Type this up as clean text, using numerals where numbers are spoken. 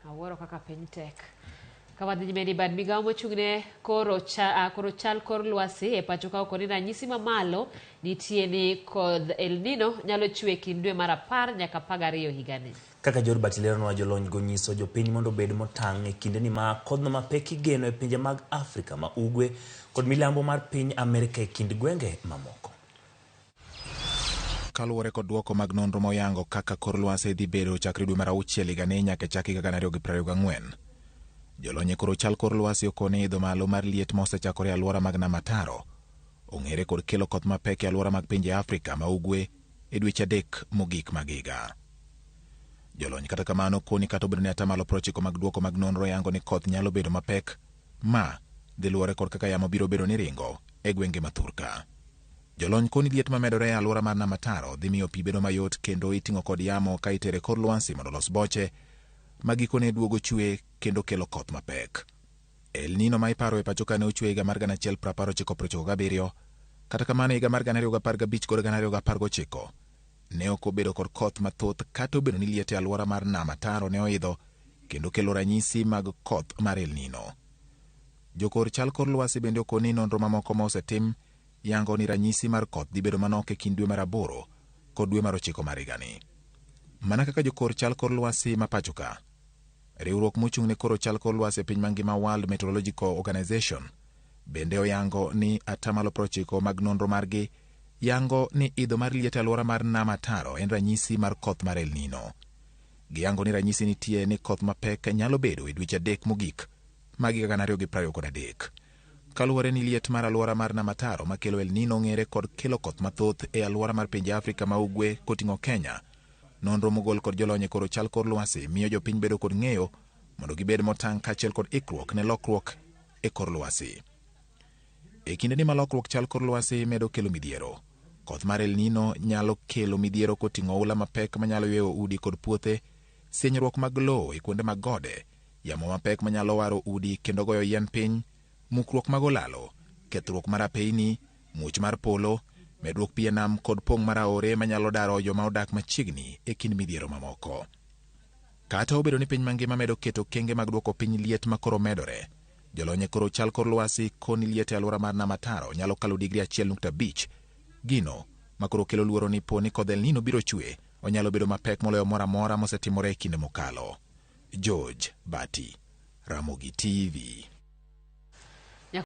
awuoro kaka piny tek. Kawadhi nyime bad migao mochung'ne koro chal kor lwasi e pacho ka okoni ranyisi mamalo nitie ni kodh El Nino nyalo chwe kind dwe mar 10 nyaka 12 higani. Kaka Jor Batileronwa jolony go nyiso jopiny mondo bed motang' e kindeni ma kodhno mapek igeno e pinje mag Afrika ma ugwe kod milambo mar piny Amerika e kind gwenge mamoko. Kaluwore kod duoko mag nonro moyango kaka kor lwasi dhi bedo chakre dwe mar 6 higani nyaka chak higa 2024. Jolony koro chal kor lwasi okone idho malo mar liet mosechakore alwora mag Nam Ataro ong'ere kod kelo koth mapek e alwora mag pinje Afrika ma ugwe e dweche 3 mogik mag higa. Jolony kata kamano koni kata obedo ni atamalo 90 mag duoko mag nonro yango ni koth nyalo bedo mapek ma dhi luwore kod kaka yamo biro bedo ni ringo e gwenge mathurka. Jolony koni liet mamedore e alwora mar Nam Ataro dhi miyo pi bedo mayot kendo iting'o kod yamo ka itere kor lwasi mondo los boche magikone duogo chwe kendo kelo koth mapek. El Nino ma iparo e pacho ka ne ochwe higa mar 1997 kata kamano higa mar 2015 kod 2019 ne ok obedo kod koth mathoth kata obedo ni liet e alwora mar Nam Ataro ne oidho kendo kelo ranyisi mag koth mar El Nino. Jokor chal kor lwasi bende okoni nonro mamoko ma osetim yango ni ranyisi mar koth dhi bedo manok e kind dwe mar 8 kod dwe mar 9 mar higani. Mana kaka jokor chal kor lwasi ma pacho ka, riwruok mochung'ne koro chal kor lwasi e piny mangima World Meteorological Organization bende oyango ni atamalo 90 mag nonro margi yango ni idho mar liet e alwora mar Nam Ataro en ranyisi mar koth mar El Nino. Giyango ni ranyisi nitie ni koth mapek nyalo bedo e dweche 3 mogik mag higa 2023. Kaluwore ni liet mar alwora mar Nam Ataro makelo El Nino ng'ere kod kelo koth mathoth e alwora mar pinje Afrika ma ugwe koting'o Kenya. Nonro mogol kod jolony koro chal kor lwasi miyo jopiny bedo kod ng'eyo mondo gibed motang' kaachiel kod ikruok ne lokruok e kor lwasi. E kindeni ma lokruok chal kor lwasi medo kelo midhiero, koth mar El Nino nyalo kelo midhiero koting'o oula mapek manyalo yweyo udi kod puothe, sienyruok mag lowo e kuonde mag gode, yamo mapek manyalo waro udi kendo goyo yien piny, mukruok mag olalo, kethruok mar apeyni, muoch mar polo, medruok pi e nam kod pong' mar aore manyalo daro joma odak machiegni e kind midhiero mamoko. Kata obedo ni piny mangima medo keto kenge mag duoko piny liet makoro medore, jolony koro chal kor lwasi koni liet e alwora mar Nam Ataro nyalo kalo digri 1.5. Gino makoro kelo luoro ni po ni kodh El Nino biro chwe onyalo bedo mapek moloyo mora mora mosetimore e kinde mokalo. George Bati, Ramogi TV.